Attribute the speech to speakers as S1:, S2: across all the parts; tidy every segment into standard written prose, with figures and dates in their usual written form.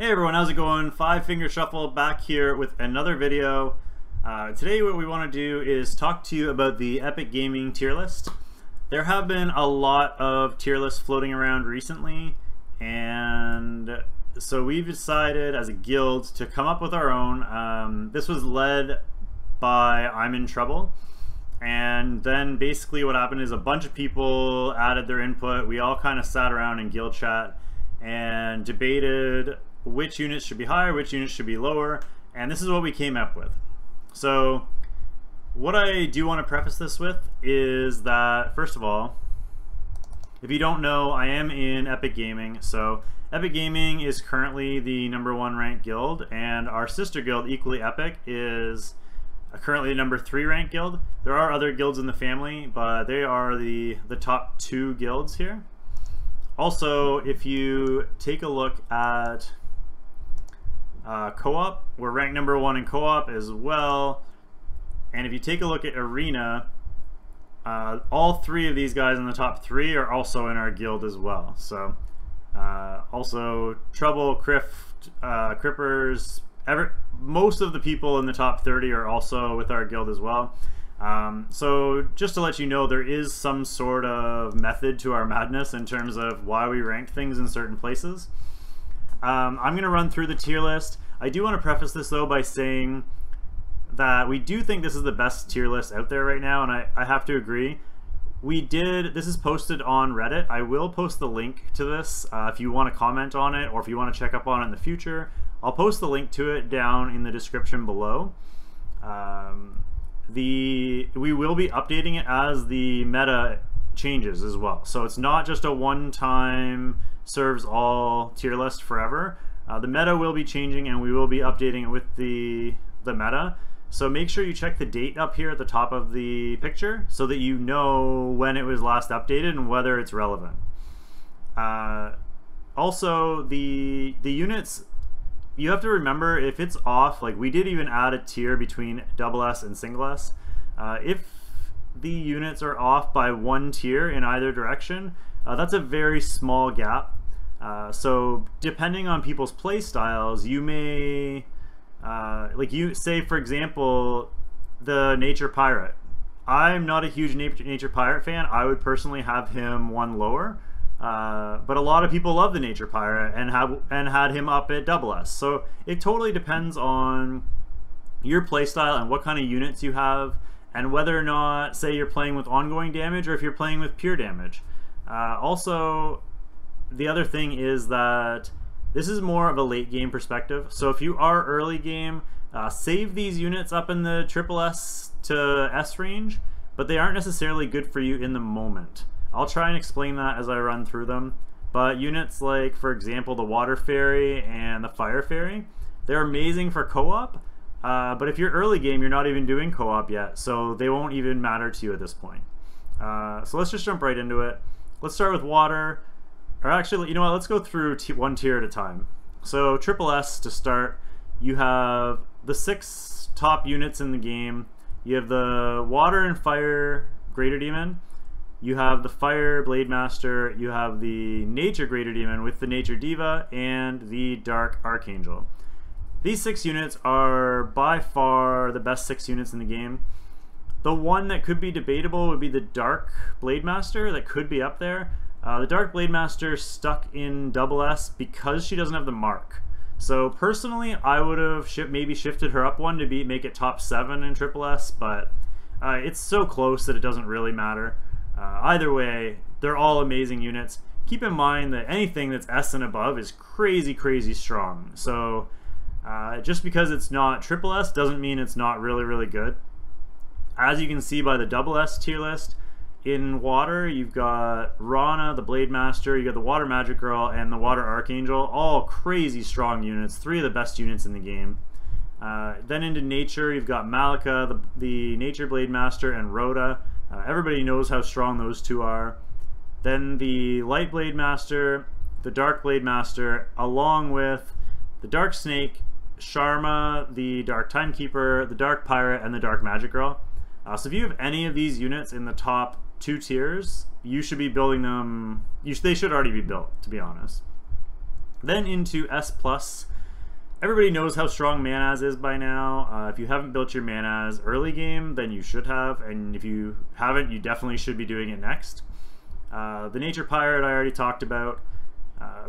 S1: Hey everyone, how's it going? Five Finger Shuffle back here with another video. Today what we want to do is talk to you about the Epic Gaming tier list. There have been a lot of tier lists floating around recently, and so we've decided as a guild to come up with our own. This was led by I'm in Trouble, and then basically what happened is a bunch of people added their input. We all kind of sat around in guild chat and debated which units should be higher, which units should be lower, and this is what we came up with. So what I do want to preface this with is that, first of all, if you don't know, I am in Epic Gaming. So Epic Gaming is currently the #1 ranked guild, and our sister guild, Equally Epic, is currently the #3 ranked guild. There are other guilds in the family, but they are the top 2 guilds here. Also, if you take a look at co-op, we're ranked #1 in co-op as well. And if you take a look at Arena, all 3 of these guys in the top 3 are also in our guild as well. So also Trouble, Crippers, most of the people in the top 30 are also with our guild as well. So just to let you know, there is some sort of method to our madness in terms of why we rank things in certain places. I'm going to run through the tier list. I do want to preface this though by saying that we do think this is the best tier list out there right now, and I have to agree. This is posted on Reddit. I will post the link to this if you want to comment on it, or if you want to check up on it in the future. I'll post the link to it down in the description below. We will be updating it as the meta changes as well. So it's not just a one-time serves all tier list forever. The meta will be changing, and we will be updating it with the meta. So make sure you check the date up here at the top of the picture so that you know when it was last updated and whether it's relevant. Also, the units, you have to remember if it's off, like we did even add a tier between SS and single S. If the units are off by 1 tier in either direction, that's a very small gap. So depending on people's play styles, you may like you say, for example, the Nature Pirate. I'm not a huge Nature Pirate fan. I would personally have him 1 lower, but a lot of people love the Nature Pirate and had him up at SS. So it totally depends on your play style and what kind of units you have, and whether or not, say, you're playing with ongoing damage or if you're playing with pure damage. Also, the other thing is that this is more of a late game perspective. So if you are early game, save these units up in the SS to S range, but they aren't necessarily good for you in the moment. I'll try and explain that as I run through them. But units like, for example, the Water Fairy and the Fire Fairy, they're amazing for co-op, but if you're early game, you're not even doing co-op yet, so they won't even matter to you at this point. So let's just jump right into it. Let's start with Water. Or actually, you know what, let's go through 1 tier at a time. So SS to start, you have the 6 top units in the game. You have the Water and Fire Greater Demon, you have the Fire Blade Master, you have the Nature Greater Demon with the Nature Diva, and the Dark Archangel. These 6 units are by far the best 6 units in the game. The one that could be debatable would be the Dark Blade Master, that could be up there. The Dark Blade Master stuck in SS because she doesn't have the mark. So personally, I would have maybe shifted her up 1 to make it top 7 in SS, but it's so close that it doesn't really matter. Either way, they're all amazing units. Keep in mind that anything that's S and above is crazy, crazy strong. So just because it's not SS doesn't mean it's not really, really good. As you can see by the SS tier list, in Water, you've got Rana, the Blade Master, you got the Water Magic Girl, and the Water Archangel, all crazy strong units, 3 of the best units in the game. Then into Nature, you've got Malika, the Nature Blade Master, and Rhoda. Everybody knows how strong those 2 are. Then the Light Blade Master, the Dark Blade Master, along with the Dark Snake, Sharma, the Dark Timekeeper, the Dark Pirate, and the Dark Magic Girl. So if you have any of these units in the top 2 tiers, you should be building them. They should already be built, to be honest. Then into S+. Everybody knows how strong Manaz is by now. If you haven't built your Manaz early game, then you should have, and if you haven't, you definitely should be doing it next. The Nature Pirate I already talked about,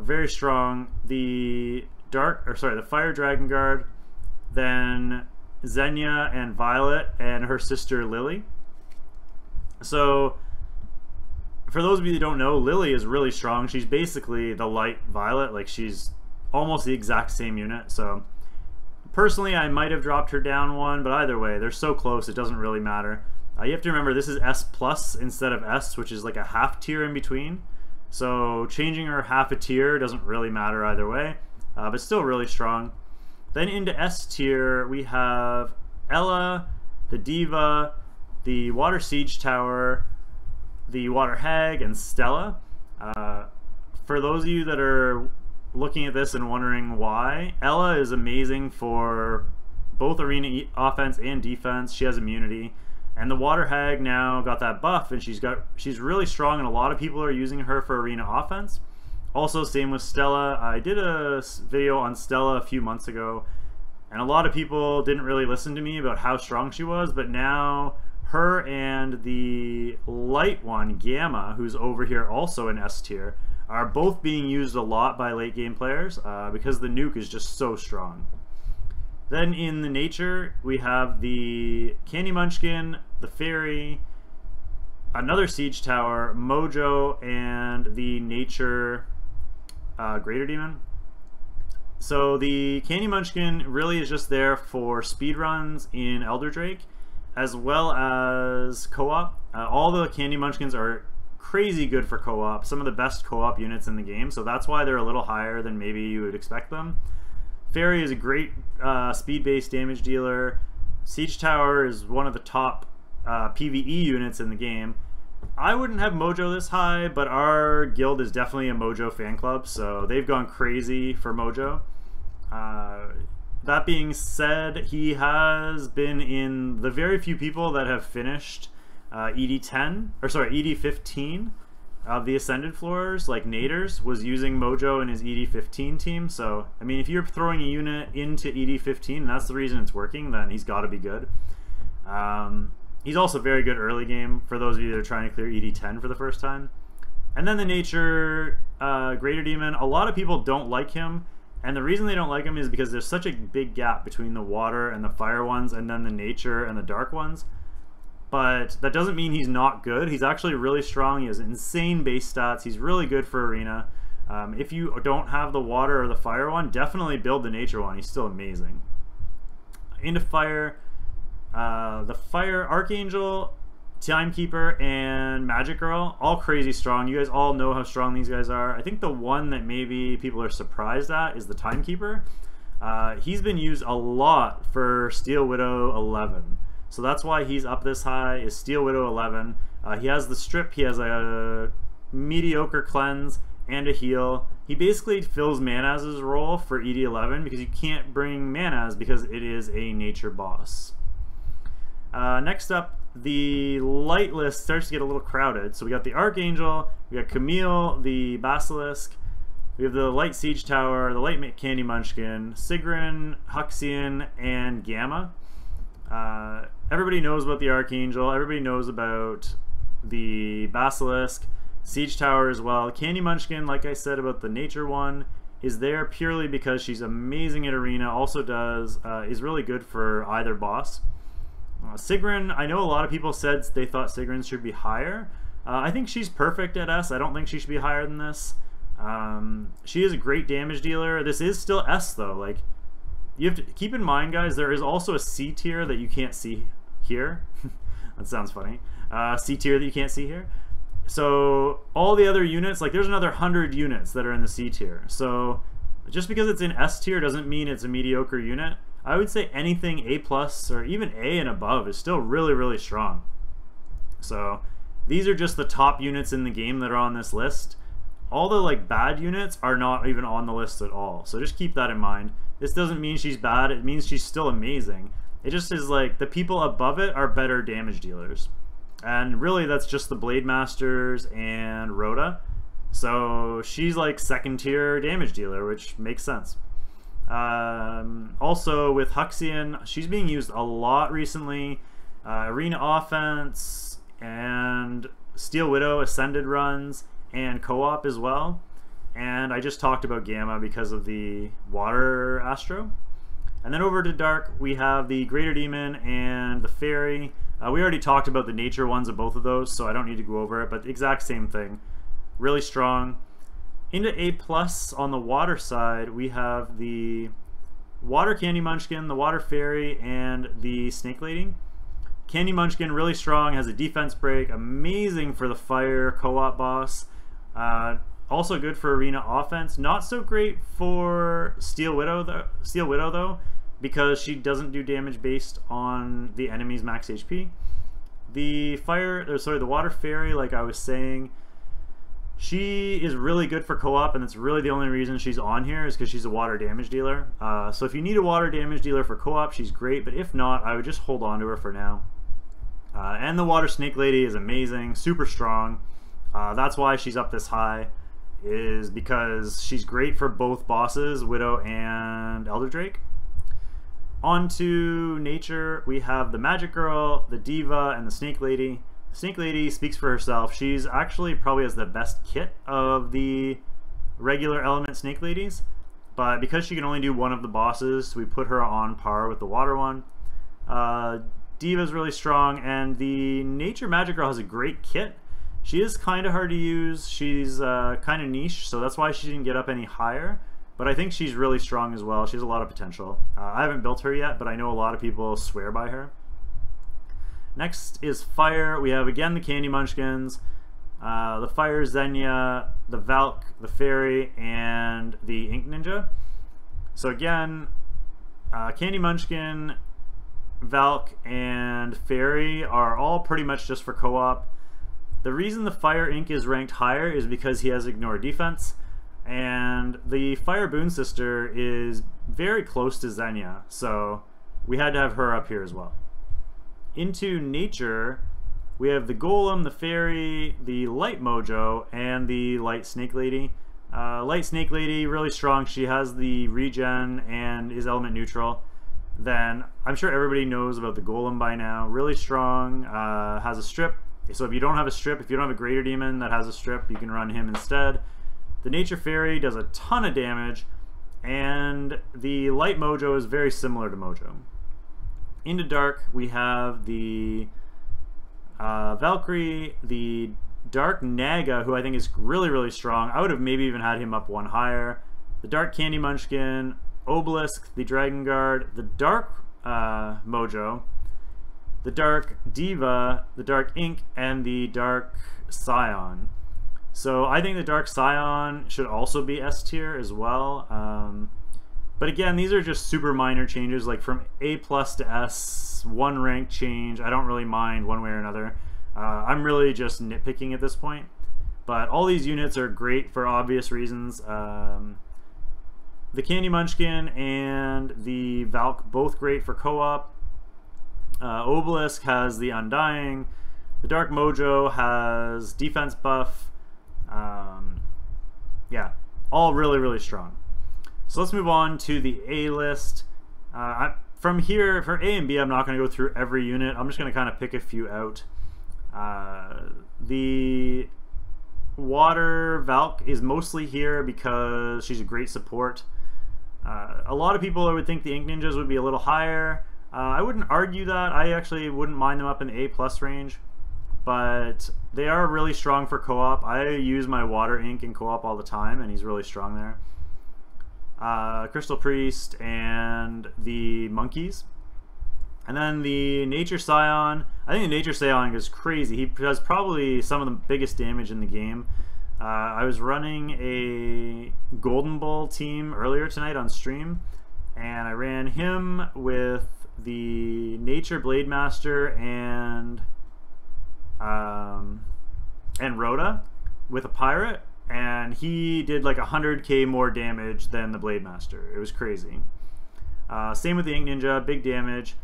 S1: very strong. The Fire Dragon Guard, then Xenia and Violet and her sister Lily. So, for those of you who don't know, Lily is really strong. She's basically the light Violet, like she's almost the exact same unit. So personally I might have dropped her down one, but either way they're so close it doesn't really matter. You have to remember this is S plus instead of S, which is like a half tier in between, so changing her half a tier doesn't really matter either way, but still really strong. Then into S tier we have Ella, the Diva, the Water Siege Tower, the Water Hag, and Stella. For those of you that are looking at this and wondering why, Ella is amazing for both arena offense and defense. She has immunity, and the Water Hag now got that buff, and she's really strong, and a lot of people are using her for arena offense. Also, same with Stella. I did a video on Stella a few months ago, and a lot of people didn't really listen to me about how strong she was, but now her and the light one, Gamma, who's over here also in S tier, are both being used a lot by late game players because the nuke is just so strong. Then in the nature, we have the Candy Munchkin, the Fairy, another Siege Tower, Mojo, and the Nature Greater Demon. So the Candy Munchkin really is just there for speedruns in Elder Drake, as well as co-op. All the Candy Munchkins are crazy good for co-op, some of the best co-op units in the game, so that's why they're a little higher than maybe you would expect them. Fairy is a great speed-based damage dealer. Siege Tower is one of the top PvE units in the game. I wouldn't have Mojo this high, but our guild is definitely a Mojo fan club, so they've gone crazy for Mojo. That being said, he has been in the very few people that have finished ED15 of the Ascended floors, like Naders was using Mojo in his ED15 team. So, I mean, if you're throwing a unit into ED15 and that's the reason it's working, then he's got to be good. He's also very good early game for those of you that are trying to clear ED10 for the first time. And then the Nature Greater Demon, a lot of people don't like him, and the reason they don't like him is because there's such a big gap between the water and the fire ones and then the nature and the dark ones. But that doesn't mean he's not good. He's actually really strong. He has insane base stats. He's really good for arena. If you don't have the water or the fire one, definitely build the nature one. He's still amazing. Into fire, the Fire Archangel, Timekeeper, and Magic Girl, all crazy strong. You guys all know how strong these guys are. I think the one that maybe people are surprised at is the Timekeeper. He's been used a lot for Steel Widow 11. So that's why he's up this high, is Steel Widow 11. He has the strip, he has a mediocre cleanse, and a heal. He basically fills Manaz's role for ED11 because you can't bring Manaz because it is a nature boss. Next up, the light list starts to get a little crowded. So we got the Archangel, we got Camille, the Basilisk, we have the Light Siege Tower, the Light Candy Munchkin, Sigrun, Huxian, and Gamma. Everybody knows about the Archangel, everybody knows about the Basilisk, Siege Tower as well. Candy Munchkin, like I said about the nature one, is there purely because she's amazing at arena, also is really good for either boss. Sigrun, I know a lot of people said they thought Sigrun should be higher. I think she's perfect at S. I don't think she should be higher than this. She is a great damage dealer. This is still S though. Like, you have to keep in mind, guys, there is also a C tier that you can't see here. That sounds funny. C tier that you can't see here. So all the other units, like there's another 100 units that are in the C tier. So just because it's in S tier doesn't mean it's a mediocre unit. I would say anything A plus or even A and above is still really, really strong. So these are just the top units in the game that are on this list. All the like bad units are not even on the list at all. So just keep that in mind. This doesn't mean she's bad, it means she's still amazing. It just is like the people above it are better damage dealers. And really that's just the Blade Masters and Rhoda. So she's like second tier damage dealer, which makes sense. Also with Huxian, she's being used a lot recently. Arena offense and Steel Widow Ascended runs and co-op as well. And I just talked about Gamma because of the Water Astro. And then over to Dark, we have the Greater Demon and the Fairy. We already talked about the nature ones of both of those, so I don't need to go over it, but the exact same thing. Really strong. Into A+, on the water side, we have the Water Candy Munchkin, the Water Fairy, and the Snake Lady. Candy Munchkin, really strong, has a defense break, amazing for the fire co-op boss. Also good for arena offense. Not so great for Steel Widow though, because she doesn't do damage based on the enemy's max HP. The Water Fairy, like I was saying, she is really good for co-op, and it's really the only reason she's on here is because she's a water damage dealer. So if you need a water damage dealer for co-op, she's great, but if not, I would just hold on to her for now. And the Water Snake Lady is amazing, super strong. That's why she's up this high, is because she's great for both bosses, Widow and Elder Drake. On to nature, we have the Magic Girl, the Diva, and the Snake Lady. Snake Lady speaks for herself. She's actually probably has the best kit of the regular element Snake Ladies, but because she can only do one of the bosses, we put her on par with the water one. Diva's really strong, and the Nature Magic Girl has a great kit. She is kind of hard to use. She's kind of niche, so that's why she didn't get up any higher. But I think she's really strong as well. She has a lot of potential. I haven't built her yet, but I know a lot of people swear by her. Next is Fire. We have again the Candy Munchkins, the Fire Xenia, the Valk, the Fairy, and the Ink Ninja. So again, Candy Munchkin, Valk, and Fairy are all pretty much just for co-op. The reason the Fire Ink is ranked higher is because he has Ignore Defense, and the Fire Boon Sister is very close to Xenia, so we had to have her up here as well. Into nature, we have the Golem, the Fairy, the Light Mojo, and the Light Snake Lady. Light Snake Lady, really strong. She has the regen and is element neutral. Then I'm sure everybody knows about the Golem by now. Really strong, has a strip. So if you don't have a strip, if you don't have a Greater Demon that has a strip, you can run him instead. The Nature Fairy does a ton of damage, and the Light Mojo is very similar to Mojo. Into Dark, we have the Valkyrie, the Dark Naga, who I think is really, really strong. I would have maybe even had him up one higher. The Dark Candy Munchkin, Obelisk, the Dragon Guard, the Dark Mojo, the Dark Diva, the Dark Ink, and the Dark Scion. So I think the Dark Scion should also be S tier as well. But again, these are just super minor changes, like from A+ to S, one rank change. I don't really mind one way or another. I'm really just nitpicking at this point. But all these units are great for obvious reasons. The Candy Munchkin and the Valk, both great for co-op. Obelisk has the Undying. The Dark Mojo has defense buff. Yeah, all really, really strong. So let's move on to the A list. From here, for A and B, I'm not going to go through every unit. I'm just going to kind of pick a few out. The Water Valk is mostly here because she's a great support. A lot of people would think the Ink Ninjas would be a little higher. I wouldn't argue that. I actually wouldn't mind them up in the A+ range. But they are really strong for co-op. I use my Water Ink in co-op all the time, and he's really strong there. Crystal Priest and the Monkeys. And then the Nature Scion. I think the Nature Scion is crazy. He does probably some of the biggest damage in the game. I was running a Golden Bull team earlier tonight on stream, and I ran him with the Nature Blade Master and Rhoda with a pirate, and he did like 100k more damage than the Blade Master. It was crazy. Same with the Ink Ninja, big damage.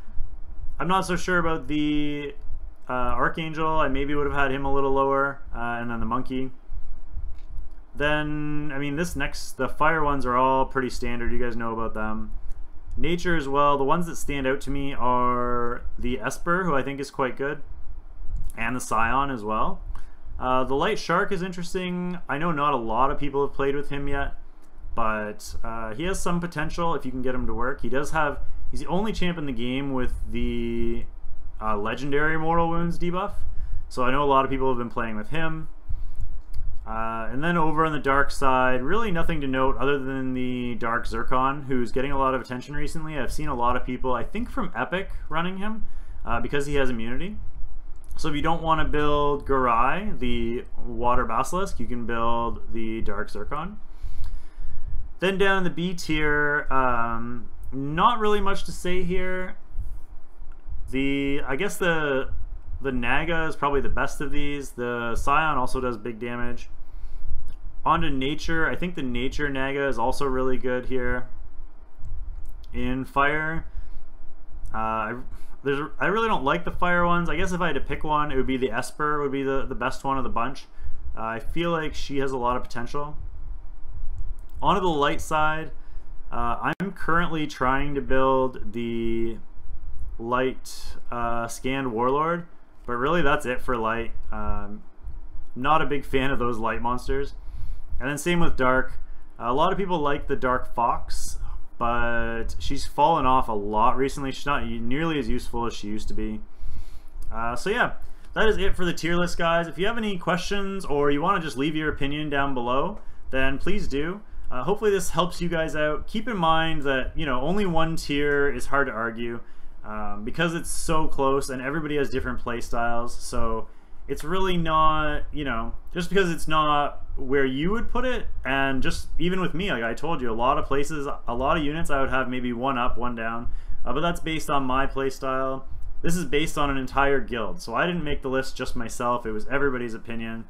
S1: I'm not so sure about the Archangel. I maybe would have had him a little lower, and then the Monkey. Then, I mean, the fire ones are all pretty standard. You guys know about them. Nature as well. The ones that stand out to me are the Esper, who I think is quite good, and the Scion as well. The Light Shark is interesting. I know not a lot of people have played with him yet, but he has some potential if you can get him to work. He's the only champ in the game with the legendary Mortal Wounds debuff, so I know a lot of people have been playing with him. And then over on the dark side, really nothing to note other than the Dark Zircon, who's getting a lot of attention recently. I've seen a lot of people, I think from Epic, running him because he has immunity. So if you don't want to build Garai, the Water Basilisk, you can build the Dark Zircon. Then down in the B tier, not really much to say here. I guess the Naga is probably the best of these. The Scion also does big damage. On to Nature. I think the Nature Naga is also really good here. In Fire, I really don't like the Fire ones. I guess if I had to pick one, it would be the Esper would be the best one of the bunch. I feel like she has a lot of potential. On to the light side, I'm currently trying to build the light Scanned Warlord, but really that's it for light. Not a big fan of those light monsters. And then same with dark. A lot of people like the Dark Fox, but she's fallen off a lot recently. She's not nearly as useful as she used to be. So yeah, that is it for the tier list, guys. If you have any questions or you want to just leave your opinion down below, then please do. Hopefully this helps you guys out. Keep in mind that, you know, only one tier is hard to argue because it's so close and everybody has different play styles. So it's really not, you know, just because it's not where you would put it, and just even with me, like I told you, a lot of places, a lot of units I would have maybe one up, one down, but that's based on my play style. This is based on an entire guild, so I didn't make the list just myself. It was everybody's opinion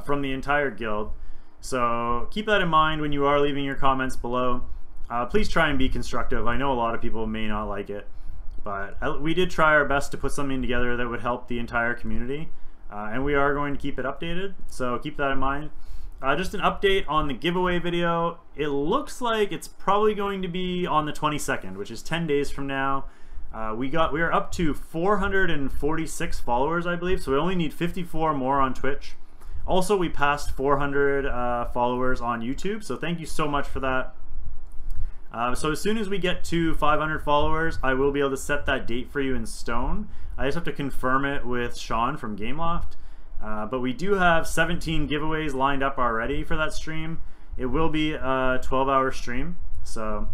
S1: from the entire guild. So keep that in mind when you are leaving your comments below. Please try and be constructive. I know a lot of people may not like it, but we did try our best to put something together that would help the entire community. And we are going to keep it updated, so keep that in mind. Just an update on the giveaway video. It looks like it's probably going to be on the 22nd, which is 10 days from now. We are up to 446 followers, I believe, so we only need 54 more on Twitch. Also, we passed 400 followers on YouTube, so thank you so much for that. So as soon as we get to 500 followers, I will be able to set that date for you in stone. I just have to confirm it with Sean from Gameloft. But we do have 17 giveaways lined up already for that stream. It will be a 12-hour stream, so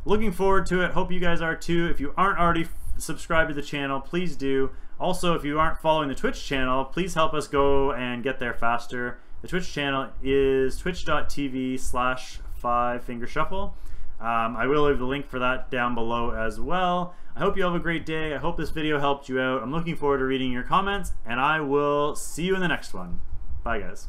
S1: looking forward to it. Hope you guys are too. If you aren't already subscribed to the channel, please do. Also, if you aren't following the Twitch channel, please help us go and get there faster. The Twitch channel is twitch.tv/5fingershuffle. I will leave the link for that down below as well. I hope you have a great day. I hope this video helped you out. I'm looking forward to reading your comments, and I will see you in the next one. Bye, guys.